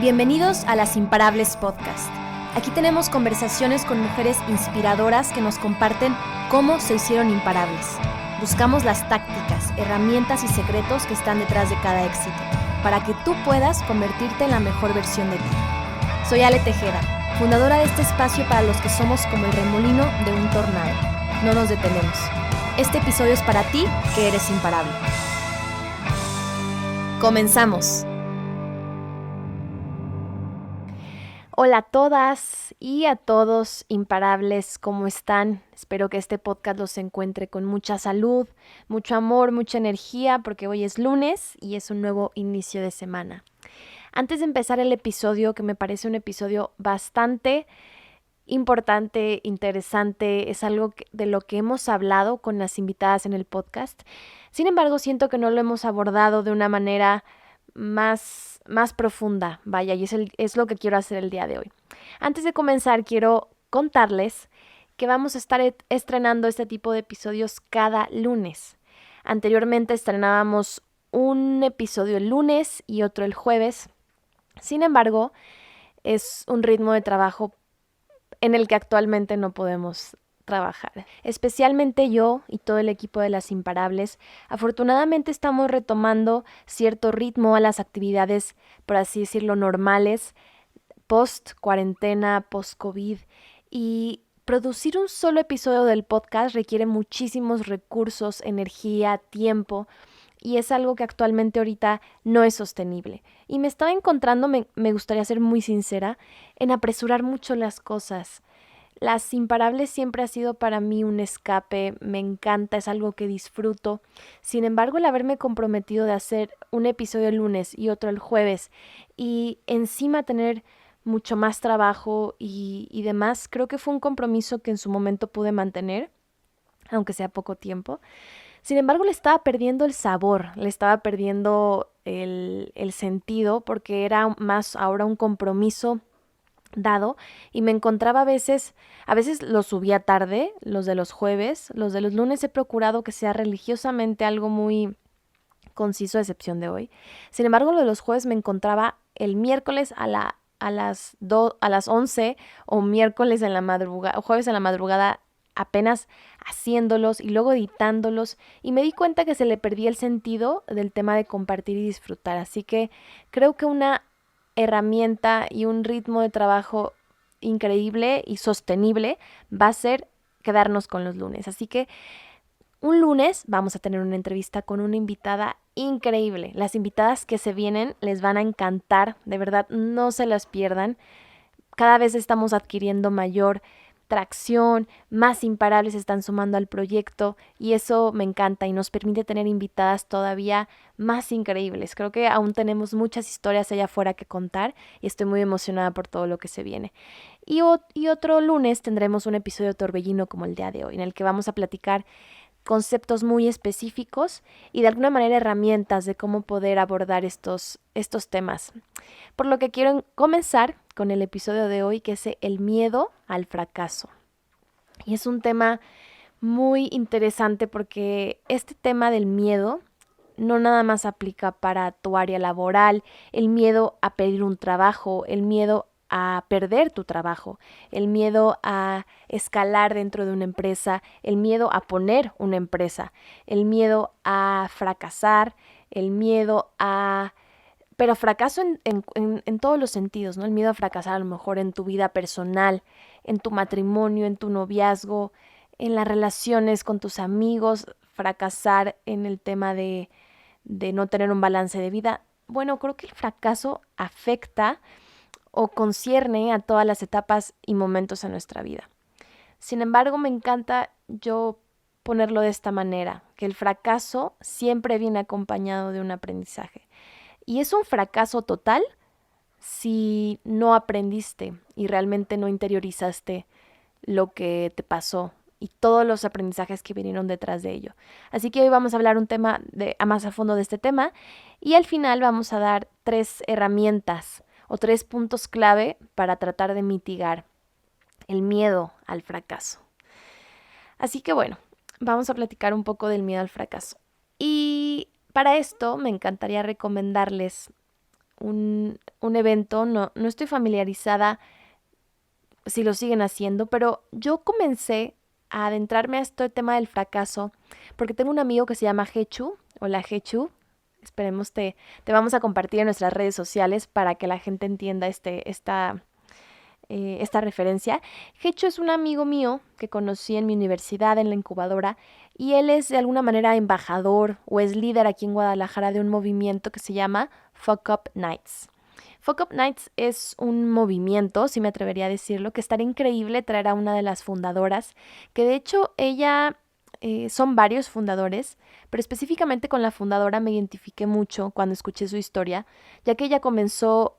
Bienvenidos a Las Imparables Podcast. Aquí tenemos conversaciones con mujeres inspiradoras que nos comparten cómo se hicieron imparables. Buscamos las tácticas, herramientas y secretos que están detrás de cada éxito, para que tú puedas convertirte en la mejor versión de ti. Soy Ale Tejeda, fundadora de este espacio para los que somos como el remolino de un tornado. No nos detenemos. Este episodio es para ti, que eres imparable. ¡Comenzamos! Hola a todas y a todos imparables, ¿cómo están? Espero que este podcast los encuentre con mucha salud, mucho amor, mucha energía, porque hoy es lunes y es un nuevo inicio de semana. Antes de empezar el episodio, que me parece un episodio bastante importante, interesante, es algo de lo que hemos hablado con las invitadas en el podcast. Sin embargo, siento que no lo hemos abordado de una manera más profunda, vaya, y es lo que quiero hacer el día de hoy. Antes de comenzar, quiero contarles que vamos a estar estrenando este tipo de episodios cada lunes. Anteriormente estrenábamos un episodio el lunes y otro el jueves. Sin embargo, es un ritmo de trabajo en el que actualmente no podemos trabajar. Especialmente yo y todo el equipo de Las Imparables, afortunadamente estamos retomando cierto ritmo a las actividades, por así decirlo, normales, post-cuarentena, post-COVID, y producir un solo episodio del podcast requiere muchísimos recursos, energía, tiempo, y es algo que actualmente ahorita no es sostenible. Y me estaba encontrando, me gustaría ser muy sincera, en apresurar mucho las cosas. Las Imparables siempre ha sido para mí un escape, me encanta, es algo que disfruto. Sin embargo, el haberme comprometido de hacer un episodio el lunes y otro el jueves y encima tener mucho más trabajo y demás, creo que fue un compromiso que en su momento pude mantener, aunque sea poco tiempo. Sin embargo, le estaba perdiendo el sabor, le estaba perdiendo el sentido, porque era más ahora un compromiso dado, y me encontraba a veces los subía tarde, los de los jueves, los de los lunes he procurado que sea religiosamente algo muy conciso, a excepción de hoy. Sin embargo, lo de los jueves me encontraba el miércoles a las 11 o miércoles en la madrugada o jueves en la madrugada apenas haciéndolos y luego editándolos, y me di cuenta que se le perdía el sentido del tema de compartir y disfrutar. Así que creo que una herramienta y un ritmo de trabajo increíble y sostenible va a ser quedarnos con los lunes. Así que un lunes vamos a tener una entrevista con una invitada increíble. Las invitadas que se vienen les van a encantar, de verdad, no se las pierdan. Cada vez estamos adquiriendo mayor tracción, más imparables se están sumando al proyecto, y eso me encanta y nos permite tener invitadas todavía más increíbles. Creo que aún tenemos muchas historias allá afuera que contar y estoy muy emocionada por todo lo que se viene. Y otro lunes tendremos un episodio torbellino como el día de hoy, en el que vamos a platicar conceptos muy específicos y de alguna manera herramientas de cómo poder abordar estos temas. Por lo que quiero comenzar con el episodio de hoy, que es el miedo al fracaso. Y es un tema muy interesante porque este tema del miedo no nada más aplica para tu área laboral, el miedo a pedir un trabajo, el miedo a perder tu trabajo, el miedo a escalar dentro de una empresa, el miedo a poner una empresa, el miedo a fracasar, el miedo a... Pero fracaso en todos los sentidos, ¿no? El miedo a fracasar a lo mejor en tu vida personal, en tu matrimonio, en tu noviazgo, en las relaciones con tus amigos, fracasar en el tema de no tener un balance de vida. Bueno, creo que el fracaso afecta o concierne a todas las etapas y momentos en nuestra vida. Sin embargo, me encanta yo ponerlo de esta manera, que el fracaso siempre viene acompañado de un aprendizaje. Y es un fracaso total si no aprendiste y realmente no interiorizaste lo que te pasó y todos los aprendizajes que vinieron detrás de ello. Así que hoy vamos a hablar un tema más a fondo de este tema, y al final vamos a dar 3 herramientas o 3 puntos clave para tratar de mitigar el miedo al fracaso. Así que bueno, vamos a platicar un poco del miedo al fracaso. Y para esto me encantaría recomendarles un un evento, no estoy familiarizada si lo siguen haciendo, pero yo comencé a adentrarme a este tema del fracaso porque tengo un amigo que se llama Hechu. Hola Hechu, esperemos te vamos a compartir en nuestras redes sociales para que la gente entienda esta referencia. Hecho es un amigo mío que conocí en mi universidad, en la incubadora, y él es de alguna manera embajador o es líder aquí en Guadalajara de un movimiento que se llama Fuck Up Nights. Fuck Up Nights es un movimiento, si me atrevería a decirlo, que estaría increíble traer a una de las fundadoras, que de hecho ella son varios fundadores, pero específicamente con la fundadora me identifiqué mucho cuando escuché su historia, ya que ella comenzó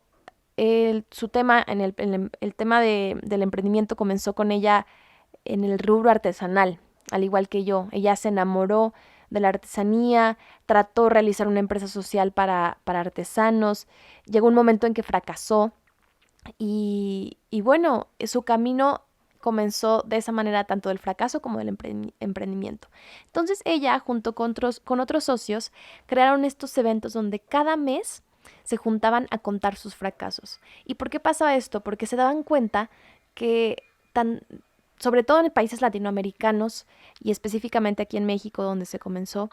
su tema, el tema del emprendimiento comenzó con ella en el rubro artesanal, al igual que yo. Ella se enamoró de la artesanía, trató de realizar una empresa social para artesanos, llegó un momento en que fracasó y bueno, su camino comenzó de esa manera tanto del fracaso como del emprendimiento. Entonces ella, junto con otros socios, crearon estos eventos donde cada mes se juntaban a contar sus fracasos. ¿Y por qué pasa esto? Porque se daban cuenta que sobre todo en países latinoamericanos y específicamente aquí en México donde se comenzó,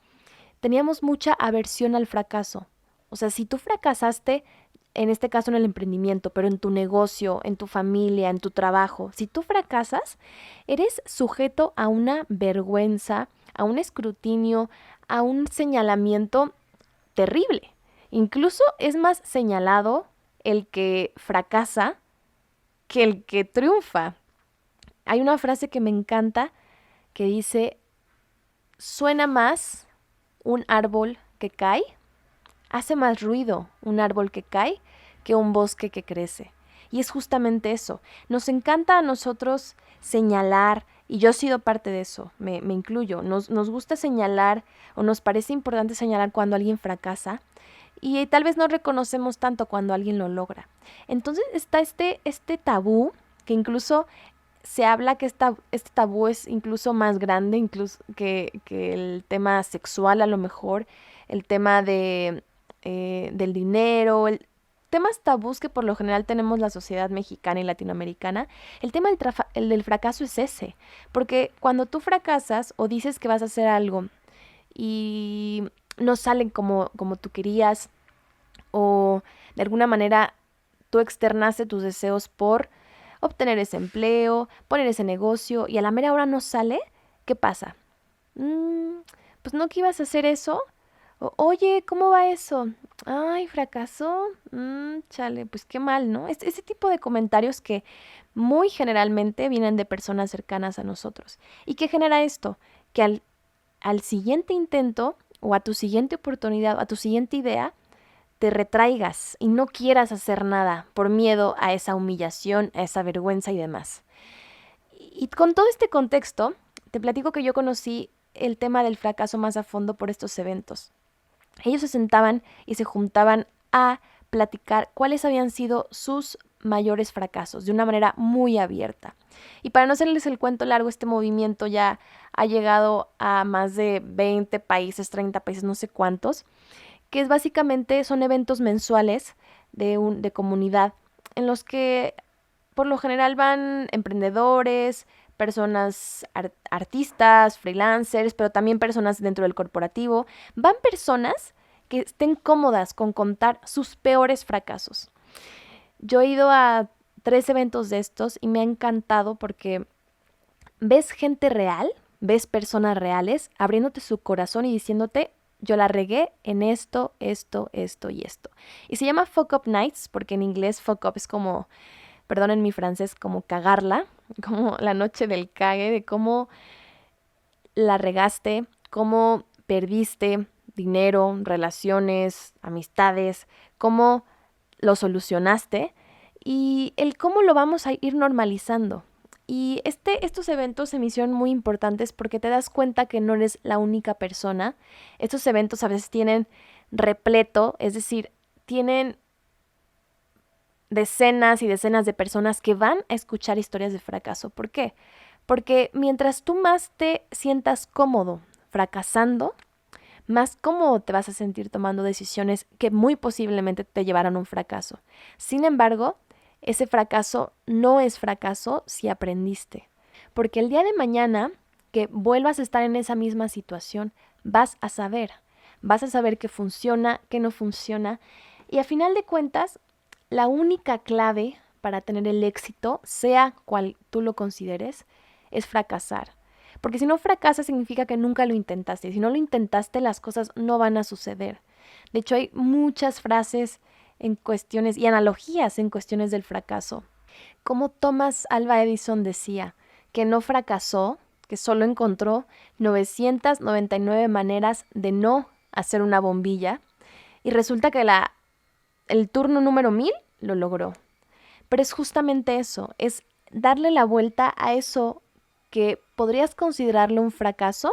teníamos mucha aversión al fracaso. O sea, si tú fracasaste, en este caso en el emprendimiento, pero en tu negocio, en tu familia, en tu trabajo, si tú fracasas, eres sujeto a una vergüenza, a un escrutinio, a un señalamiento terrible. Incluso es más señalado el que fracasa que el que triunfa. Hay una frase que me encanta que dice, suena más un árbol que cae, hace más ruido un árbol que cae que un bosque que crece. Y es justamente eso. Nos encanta a nosotros señalar, y yo he sido parte de eso, me incluyo. Nos gusta señalar o nos parece importante señalar cuando alguien fracasa y tal vez no reconocemos tanto cuando alguien lo logra. Entonces está este tabú que incluso se habla que este tabú es incluso más grande incluso que el tema sexual a lo mejor, el tema del dinero, temas tabús que por lo general tenemos la sociedad mexicana y latinoamericana. El tema el del fracaso es ese, porque cuando tú fracasas o dices que vas a hacer algo y no salen como tú querías o de alguna manera tú externaste tus deseos por obtener ese empleo, poner ese negocio y a la mera hora no sale, ¿qué pasa? Pues no que ibas a hacer eso. Oye, ¿cómo va eso? Ay, fracasó. Chale, pues qué mal, ¿no? Ese tipo de comentarios que muy generalmente vienen de personas cercanas a nosotros. ¿Y qué genera esto? Que al siguiente intento o a tu siguiente oportunidad, a tu siguiente idea, te retraigas y no quieras hacer nada por miedo a esa humillación, a esa vergüenza y demás. Y con todo este contexto, te platico que yo conocí el tema del fracaso más a fondo por estos eventos. Ellos se sentaban y se juntaban a platicar cuáles habían sido sus mayores fracasos de una manera muy abierta. Y para no hacerles el cuento largo, este movimiento ya ha llegado a más de 20 países, 30 países, no sé cuántos, que es básicamente son eventos mensuales de comunidad en los que por lo general van emprendedores, personas artistas, freelancers, pero también personas dentro del corporativo. Van personas que estén cómodas con contar sus peores fracasos. Yo he ido a 3 eventos de estos y me ha encantado porque ves gente real, ves personas reales abriéndote su corazón y diciéndote, yo la regué en esto, esto, esto y esto. Y se llama Fuck Up Nights porque en inglés fuck up es como, perdonen mi francés, como cagarla, como la noche del cague, de cómo la regaste, cómo perdiste dinero, relaciones, amistades, cómo lo solucionaste y el cómo lo vamos a ir normalizando. Y estos eventos se me hicieron muy importantes porque te das cuenta que no eres la única persona. Estos eventos a veces tienen repleto, es decir, tienen decenas y decenas de personas que van a escuchar historias de fracaso. ¿Por qué? Porque mientras tú más te sientas cómodo fracasando, más cómo te vas a sentir tomando decisiones que muy posiblemente te llevaran a un fracaso. Sin embargo, ese fracaso no es fracaso si aprendiste, porque el día de mañana que vuelvas a estar en esa misma situación, vas a saber qué funciona, qué no funciona, y a final de cuentas, la única clave para tener el éxito, sea cual tú lo consideres, es fracasar. Porque si no fracasas significa que nunca lo intentaste. Si no lo intentaste, las cosas no van a suceder. De hecho, hay muchas frases en cuestiones y analogías en cuestiones del fracaso. Como Thomas Alva Edison decía, que no fracasó, que solo encontró 999 maneras de no hacer una bombilla, y resulta que el turno número 1000 lo logró. Pero es justamente eso, es darle la vuelta a eso que podrías considerarlo un fracaso,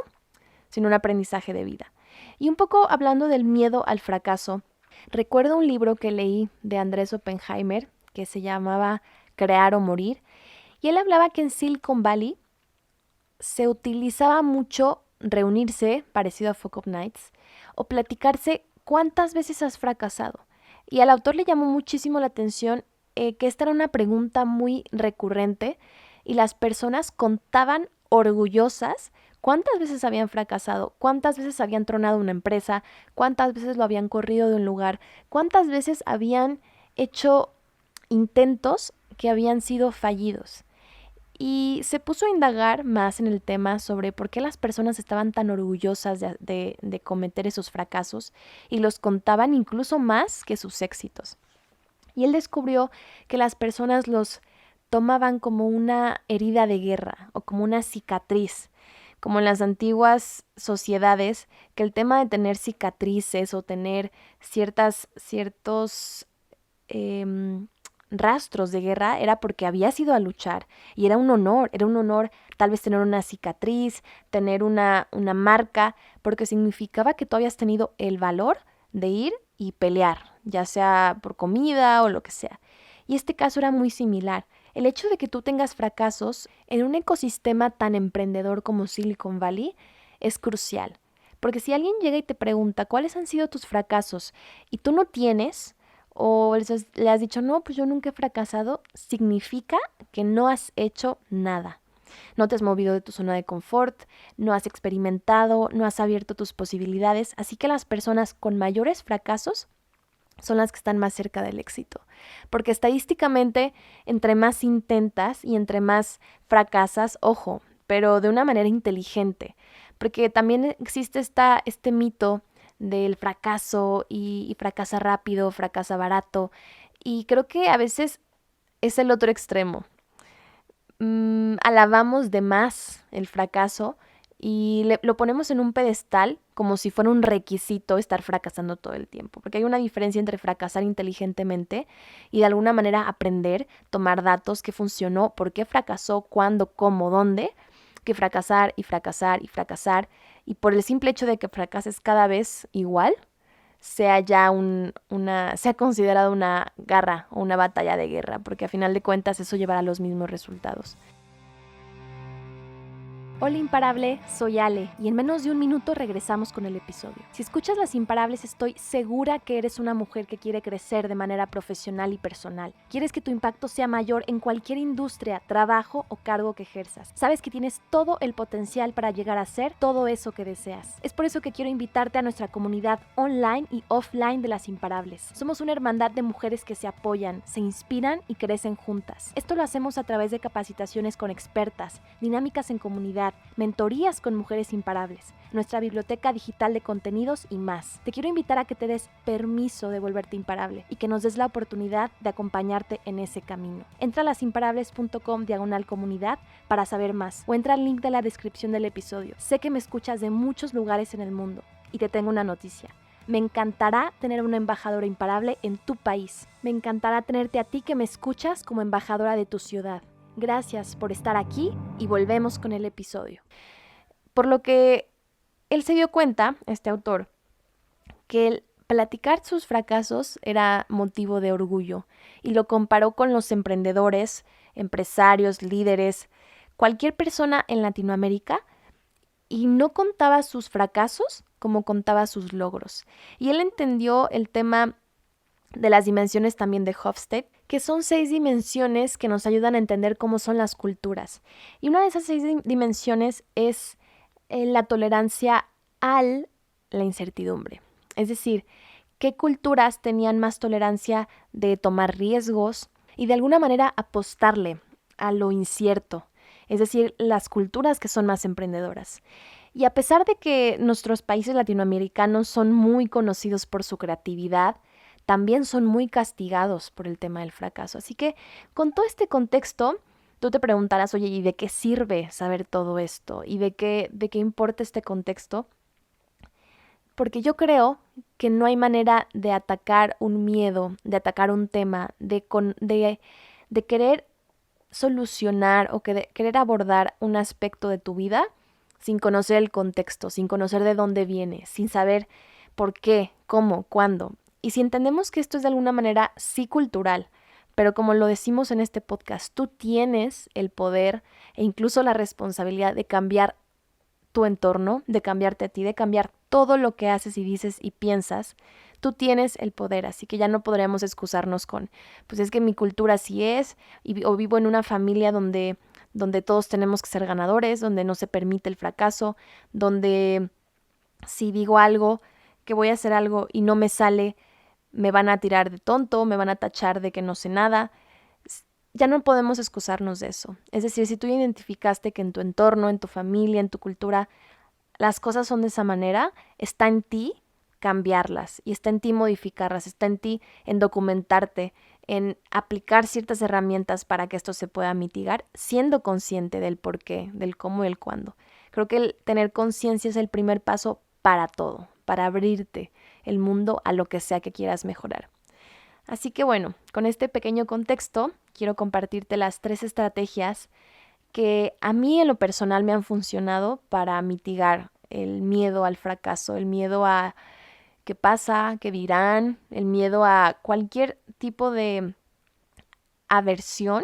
sino un aprendizaje de vida. Y un poco hablando del miedo al fracaso, recuerdo un libro que leí de Andrés Oppenheimer que se llamaba Crear o Morir, y él hablaba que en Silicon Valley se utilizaba mucho reunirse, parecido a Fuck Up Nights, o platicarse cuántas veces has fracasado. Y al autor le llamó muchísimo la atención que esta era una pregunta muy recurrente y las personas contaban orgullosas cuántas veces habían fracasado, cuántas veces habían tronado una empresa, cuántas veces lo habían corrido de un lugar, cuántas veces habían hecho intentos que habían sido fallidos. Y se puso a indagar más en el tema sobre por qué las personas estaban tan orgullosas de cometer esos fracasos y los contaban incluso más que sus éxitos. Y él descubrió que las personas los tomaban como una herida de guerra o como una cicatriz, como en las antiguas sociedades, que el tema de tener cicatrices o tener ciertos rastros de guerra era porque habías ido a luchar y era un honor tal vez tener una cicatriz, tener una marca, porque significaba que tú habías tenido el valor de ir y pelear, ya sea por comida o lo que sea. Y este caso era muy similar. El hecho de que tú tengas fracasos en un ecosistema tan emprendedor como Silicon Valley es crucial, porque si alguien llega y te pregunta cuáles han sido tus fracasos y tú no tienes, o le has dicho, no, pues yo nunca he fracasado, significa que no has hecho nada. No te has movido de tu zona de confort, no has experimentado, no has abierto tus posibilidades, así que las personas con mayores fracasos son las que están más cerca del éxito. Porque estadísticamente, entre más intentas y entre más fracasas, ojo, pero de una manera inteligente. Porque también existe este mito del fracaso y fracasa rápido, fracasa barato. Y creo que a veces es el otro extremo. Alabamos de más el fracaso y lo ponemos en un pedestal como si fuera un requisito estar fracasando todo el tiempo. Porque hay una diferencia entre fracasar inteligentemente y de alguna manera aprender, tomar datos, qué funcionó, por qué fracasó, cuándo, cómo, dónde, que fracasar y fracasar y fracasar. Y por el simple hecho de que fracases cada vez igual, sea ya sea considerado una guerra o una batalla de guerra, porque a final de cuentas eso llevará a los mismos resultados. Hola Imparable, soy Ale y en menos de un minuto regresamos con el episodio. Si escuchas Las Imparables, estoy segura que eres una mujer que quiere crecer de manera profesional y personal. Quieres que tu impacto sea mayor en cualquier industria, trabajo o cargo que ejerzas. Sabes que tienes todo el potencial para llegar a ser todo eso que deseas. Es por eso que quiero invitarte a nuestra comunidad online y offline de Las Imparables. Somos una hermandad de mujeres que se apoyan, se inspiran y crecen juntas. Esto lo hacemos a través de capacitaciones con expertas, dinámicas en comunidad, mentorías con mujeres imparables, nuestra biblioteca digital de contenidos y más. Te quiero invitar a que te des permiso de volverte imparable y que nos des la oportunidad de acompañarte en ese camino. Entra a lasimparables.com/comunidad para saber más o entra al link de la descripción del episodio. Sé que me escuchas de muchos lugares en el mundo y te tengo una noticia. Me encantará tener una embajadora imparable en tu país. Me encantará tenerte a ti que me escuchas como embajadora de tu ciudad. Gracias por estar aquí y volvemos con el episodio. Por lo que él se dio cuenta, este autor, que el platicar sus fracasos era motivo de orgullo y lo comparó con los emprendedores, empresarios, líderes, cualquier persona en Latinoamérica, y no contaba sus fracasos como contaba sus logros. Y él entendió el tema de las dimensiones también de Hofstede, que son 6 dimensiones que nos ayudan a entender cómo son las culturas. Y una de esas 6 dimensiones es la tolerancia a la incertidumbre. Es decir, qué culturas tenían más tolerancia de tomar riesgos y de alguna manera apostarle a lo incierto. Es decir, las culturas que son más emprendedoras. Y a pesar de que nuestros países latinoamericanos son muy conocidos por su creatividad, también son muy castigados por el tema del fracaso. Así que con todo este contexto, tú te preguntarás, oye, ¿y de qué sirve saber todo esto? ¿Y de qué importa este contexto? Porque yo creo que no hay manera de atacar un miedo, de atacar un tema, de querer solucionar o de querer abordar un aspecto de tu vida sin conocer el contexto, sin conocer de dónde viene, sin saber por qué, cómo, cuándo. Y si entendemos que esto es de alguna manera sí cultural, pero como lo decimos en este podcast, tú tienes el poder e incluso la responsabilidad de cambiar tu entorno, de cambiarte a ti, de cambiar todo lo que haces y dices y piensas. Tú tienes el poder, así que ya no podríamos excusarnos con, pues es que mi cultura así es, o vivo en una familia donde todos tenemos que ser ganadores, donde no se permite el fracaso, donde si digo algo, que voy a hacer algo y no me sale, me van a tirar de tonto, me van a tachar de que no sé nada. Ya no podemos excusarnos de eso. Es decir, si tú identificaste que en tu entorno, en tu familia, en tu cultura, las cosas son de esa manera, está en ti cambiarlas y está en ti modificarlas, está en ti en documentarte, en aplicar ciertas herramientas para que esto se pueda mitigar, siendo consciente del por qué, del cómo y el cuándo. Creo que el tener conciencia es el primer paso para todo, para abrirte el mundo a lo que sea que quieras mejorar. Así que bueno, con este pequeño contexto, quiero compartirte las 3 estrategias que a mí en lo personal me han funcionado para mitigar el miedo al fracaso, el miedo a qué pasa, qué dirán, el miedo a cualquier tipo de aversión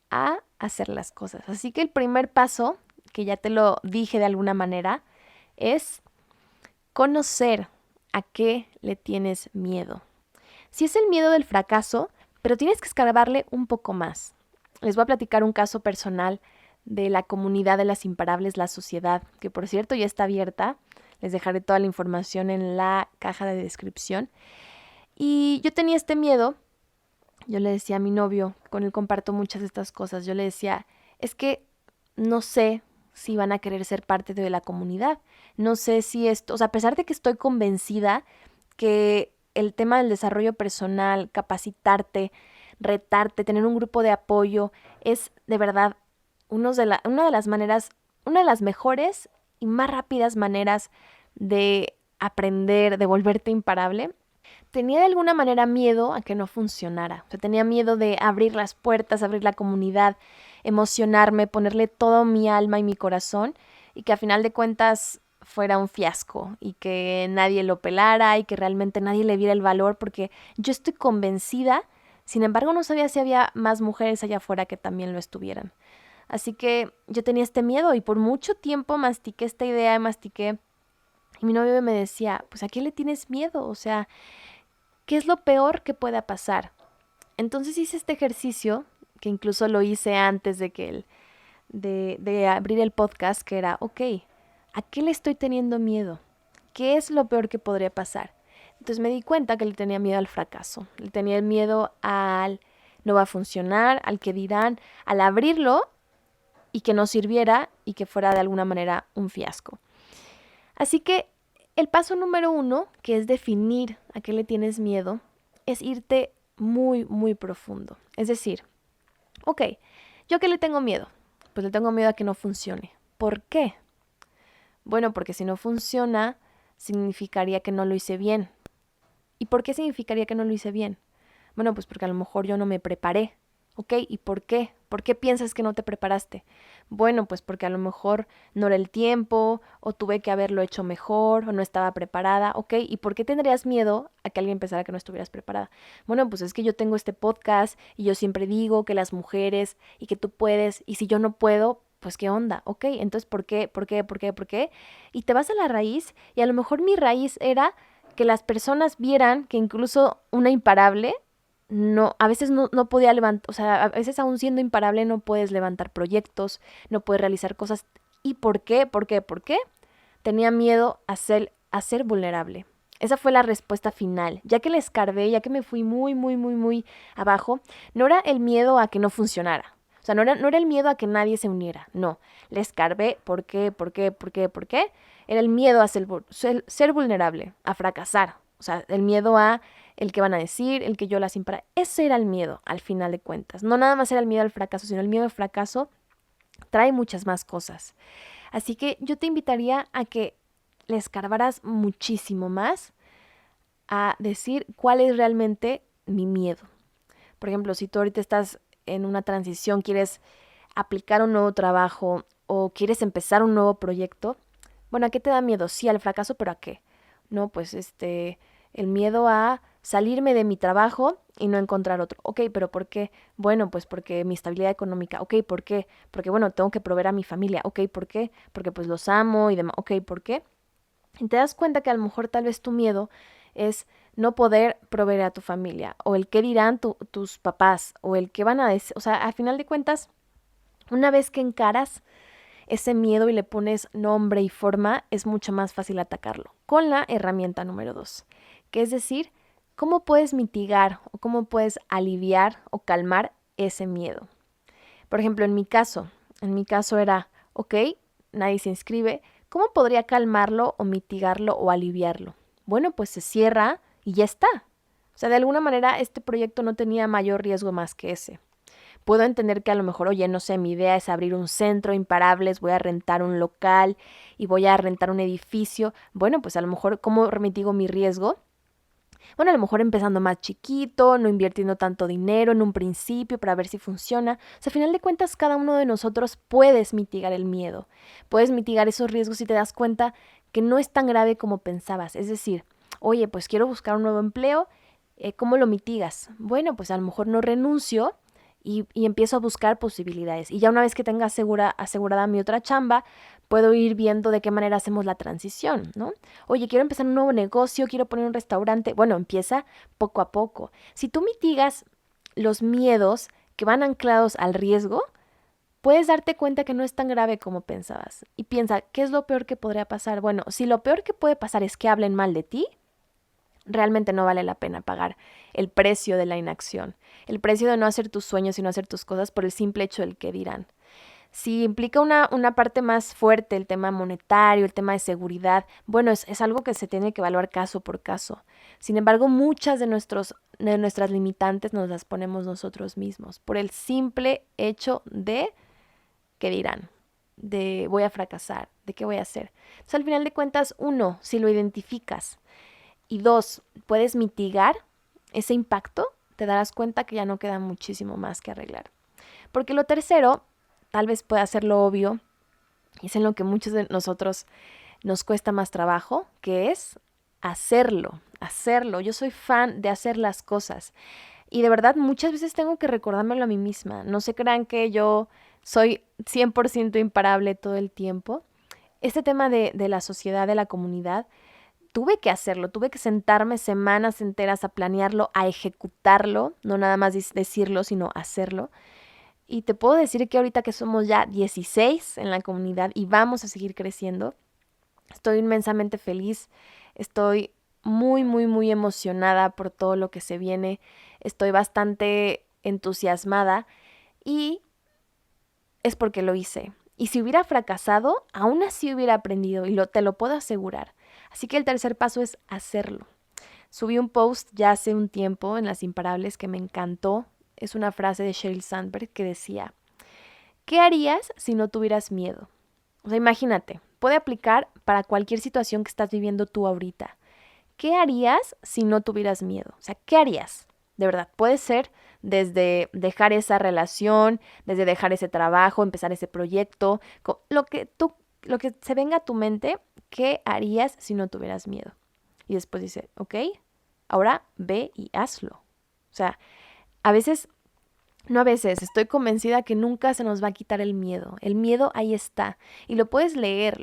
a hacer las cosas. Así que el primer paso, que ya te lo dije de alguna manera, es conocer a qué le tienes miedo. Si es el miedo del fracaso, pero tienes que escarbarle un poco más. Les voy a platicar un caso personal de la comunidad de las imparables, la sociedad, que por cierto ya está abierta. Les dejaré toda la información en la caja de descripción. Y yo tenía este miedo. Yo le decía a mi novio, con él comparto muchas de estas cosas, yo le decía, es que no sé si van a querer ser parte de la comunidad. No sé si esto, o sea, a pesar de que estoy convencida que el tema del desarrollo personal, capacitarte, retarte, tener un grupo de apoyo, es de verdad una de las maneras, una de las mejores y más rápidas maneras de aprender, de volverte imparable. Tenía de alguna manera miedo a que no funcionara. O sea, tenía miedo de abrir las puertas, abrir la comunidad, emocionarme, ponerle todo mi alma y mi corazón y que a final de cuentas fuera un fiasco y que nadie lo pelara y que realmente nadie le viera el valor porque yo estoy convencida, sin embargo no sabía si había más mujeres allá afuera que también lo estuvieran. Así que yo tenía este miedo y por mucho tiempo mastiqué esta idea, y mi novio me decía, pues ¿a qué le tienes miedo? O sea, ¿qué es lo peor que pueda pasar? Entonces hice este ejercicio, que incluso lo hice antes de abrir el podcast, que era, ok, ¿a qué le estoy teniendo miedo? ¿Qué es lo peor que podría pasar? Entonces me di cuenta que le tenía miedo al fracaso, le tenía miedo al no va a funcionar, al que dirán, al abrirlo y que no sirviera y que fuera de alguna manera un fiasco. Así que el paso número 1, que es definir a qué le tienes miedo, es irte muy, muy profundo. Es decir, ok, ¿yo a qué le tengo miedo? Pues le tengo miedo a que no funcione. ¿Por qué? Bueno, porque si no funciona, significaría que no lo hice bien. ¿Y por qué significaría que no lo hice bien? Bueno, pues porque a lo mejor yo no me preparé. ¿Ok? ¿Y por qué? ¿Por qué piensas que no te preparaste? Bueno, pues porque a lo mejor no era el tiempo, o tuve que haberlo hecho mejor, o no estaba preparada. ¿Ok? ¿Y por qué tendrías miedo a que alguien pensara que no estuvieras preparada? Bueno, pues es que yo tengo este podcast y yo siempre digo que las mujeres y que tú puedes, y si yo no puedo, pues ¿qué onda? Ok, entonces ¿por qué? ¿Por qué? ¿Por qué? ¿Por qué? Y te vas a la raíz y a lo mejor mi raíz era que las personas vieran que incluso una imparable no, a veces no podía levantar, o sea, a veces aún siendo imparable no puedes levantar proyectos, no puedes realizar cosas. ¿Y por qué? ¿Por qué? ¿Por qué? Tenía miedo a ser vulnerable. Esa fue la respuesta final. Ya que le escarbé, ya que me fui muy, muy, muy, muy abajo, no era el miedo a que no funcionara. O sea, no era el miedo a que nadie se uniera. No. Le escarbé. ¿Por qué? ¿Por qué? ¿Por qué? ¿Por qué? Era el miedo a ser vulnerable, a fracasar. O sea, el miedo a el que van a decir, el que yo las impara. Ese era el miedo, al final de cuentas. No nada más era el miedo al fracaso, sino el miedo al fracaso trae muchas más cosas. Así que yo te invitaría a que le escarbaras muchísimo más a decir cuál es realmente mi miedo. Por ejemplo, si tú ahorita estás en una transición, quieres aplicar un nuevo trabajo o quieres empezar un nuevo proyecto, bueno, ¿a qué te da miedo? Sí, al fracaso, pero ¿a qué? No, pues el miedo a salirme de mi trabajo y no encontrar otro. Ok, pero ¿por qué? Bueno, pues porque mi estabilidad económica. Ok, ¿por qué? Porque bueno, tengo que proveer a mi familia. Ok, ¿por qué? Porque pues los amo y demás. Ok, ¿por qué? Y te das cuenta que a lo mejor tal vez tu miedo es no poder proveer a tu familia o el qué dirán tus papás o el qué van a decir. O sea, al final de cuentas, una vez que encaras ese miedo y le pones nombre y forma, es mucho más fácil atacarlo con la herramienta número 2, que es decir, cómo puedes mitigar o cómo puedes aliviar o calmar ese miedo. Por ejemplo, en mi caso era, ok, nadie se inscribe, ¿cómo podría calmarlo o mitigarlo o aliviarlo? Bueno, pues se cierra y ya está. O sea, de alguna manera este proyecto no tenía mayor riesgo más que ese. Puedo entender que a lo mejor, oye, no sé, mi idea es abrir un centro imparables, voy a rentar un local y voy a rentar un edificio. Bueno, pues a lo mejor, ¿cómo mitigo mi riesgo? Bueno, a lo mejor empezando más chiquito, no invirtiendo tanto dinero en un principio para ver si funciona. O sea, al final de cuentas, cada uno de nosotros puedes mitigar el miedo, puedes mitigar esos riesgos si te das cuenta que no es tan grave como pensabas. Es decir, oye, pues quiero buscar un nuevo empleo, ¿cómo lo mitigas? Bueno, pues a lo mejor no renuncio y empiezo a buscar posibilidades. Y ya una vez que tenga asegurada mi otra chamba, puedo ir viendo de qué manera hacemos la transición, ¿no? Oye, quiero empezar un nuevo negocio, quiero poner un restaurante. Bueno, empieza poco a poco. Si tú mitigas los miedos que van anclados al riesgo, puedes darte cuenta que no es tan grave como pensabas. Y piensa, ¿qué es lo peor que podría pasar? Bueno, si lo peor que puede pasar es que hablen mal de ti, realmente no vale la pena pagar el precio de la inacción, el precio de no hacer tus sueños y no hacer tus cosas por el simple hecho del que dirán. Si implica una parte más fuerte, el tema monetario, el tema de seguridad, bueno, es algo que se tiene que evaluar caso por caso. Sin embargo, muchas de nuestras limitantes nos las ponemos nosotros mismos por el simple hecho de que dirán, de voy a fracasar, de qué voy a hacer. Entonces, al final de cuentas, uno, si lo identificas, y dos, puedes mitigar ese impacto, te darás cuenta que ya no queda muchísimo más que arreglar. Porque lo tercero, tal vez pueda ser lo obvio, y es en lo que muchos de nosotros nos cuesta más trabajo, que es hacerlo. Yo soy fan de hacer las cosas. Y de verdad muchas veces tengo que recordármelo a mí misma. No se crean que yo soy 100% imparable todo el tiempo. Este tema de la sociedad, de la comunidad, tuve que hacerlo, tuve que sentarme semanas enteras a planearlo, a ejecutarlo, no nada más decirlo, sino hacerlo. Y te puedo decir que ahorita que somos ya 16 en la comunidad y vamos a seguir creciendo, estoy inmensamente feliz, estoy muy, muy, muy emocionada por todo lo que se viene, estoy bastante entusiasmada y es porque lo hice. Y si hubiera fracasado, aún así hubiera aprendido y te lo puedo asegurar. Así que el tercer paso es hacerlo. Subí un post ya hace un tiempo en Las Imparables que me encantó. Es una frase de Sheryl Sandberg que decía, ¿qué harías si no tuvieras miedo? O sea, imagínate, puede aplicar para cualquier situación que estás viviendo tú ahorita. ¿Qué harías si no tuvieras miedo? O sea, ¿qué harías? De verdad, puede ser desde dejar esa relación, desde dejar ese trabajo, empezar ese proyecto, lo que se venga a tu mente, ¿qué harías si no tuvieras miedo? Y después dice, ok, ahora ve y hazlo. O sea, a veces No a veces, estoy convencida que nunca se nos va a quitar el miedo. El miedo ahí está. Y lo puedes leer,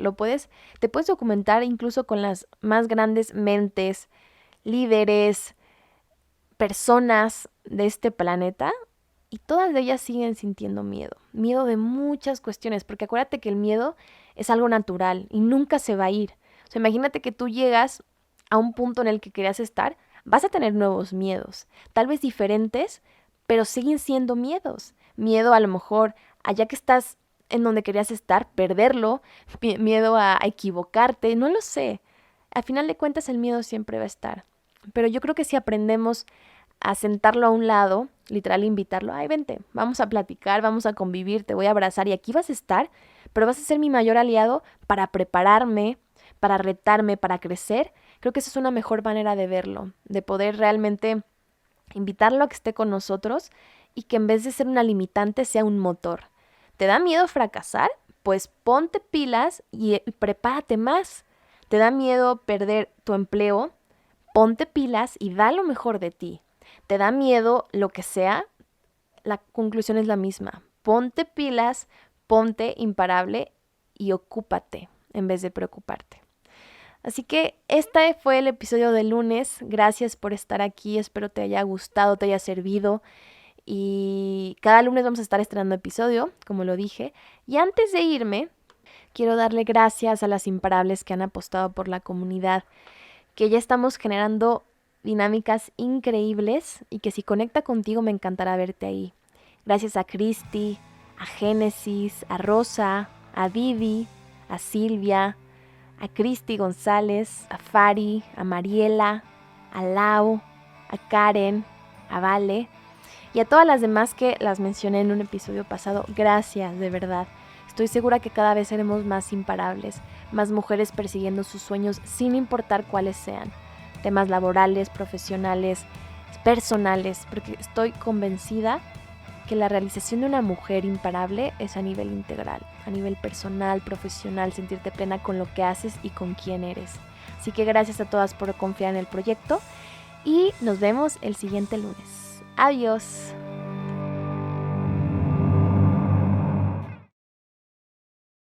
te puedes documentar incluso con las más grandes mentes, líderes, personas de este planeta. Y todas de ellas siguen sintiendo miedo. Miedo de muchas cuestiones. Porque acuérdate que el miedo es algo natural y nunca se va a ir. O sea, imagínate que tú llegas a un punto en el que querías estar, vas a tener nuevos miedos. Tal vez diferentes, pero siguen siendo miedos. Miedo a lo mejor, allá que estás en donde querías estar, perderlo, miedo a equivocarte, no lo sé. Al final de cuentas el miedo siempre va a estar. Pero yo creo que si aprendemos a sentarlo a un lado, literal invitarlo, ay, vente, vamos a platicar, vamos a convivir, te voy a abrazar y aquí vas a estar, pero vas a ser mi mayor aliado para prepararme, para retarme, para crecer. Creo que esa es una mejor manera de verlo, de poder realmente invitarlo a que esté con nosotros y que en vez de ser una limitante sea un motor. ¿Te da miedo fracasar? Pues ponte pilas y prepárate más. ¿Te da miedo perder tu empleo? Ponte pilas y da lo mejor de ti. ¿Te da miedo lo que sea? La conclusión es la misma. Ponte pilas, ponte imparable y ocúpate en vez de preocuparte. Así que este fue el episodio del lunes. Gracias por estar aquí. Espero te haya gustado, te haya servido. Y cada lunes vamos a estar estrenando episodio, como lo dije. Y antes de irme, quiero darle gracias a las imparables que han apostado por la comunidad, que ya estamos generando dinámicas increíbles y que si conecta contigo me encantará verte ahí. Gracias a Cristi, a Génesis, a Rosa, a Vivi, a Silvia, a Cristi González, a Fari, a Mariela, a Lau, a Karen, a Vale y a todas las demás que las mencioné en un episodio pasado. Gracias, de verdad. Estoy segura que cada vez seremos más imparables, más mujeres persiguiendo sus sueños sin importar cuáles sean. Temas laborales, profesionales, personales, porque estoy convencida que la realización de una mujer imparable es a nivel integral, a nivel personal, profesional, sentirte plena con lo que haces y con quién eres. Así que gracias a todas por confiar en el proyecto y nos vemos el siguiente lunes. Adiós.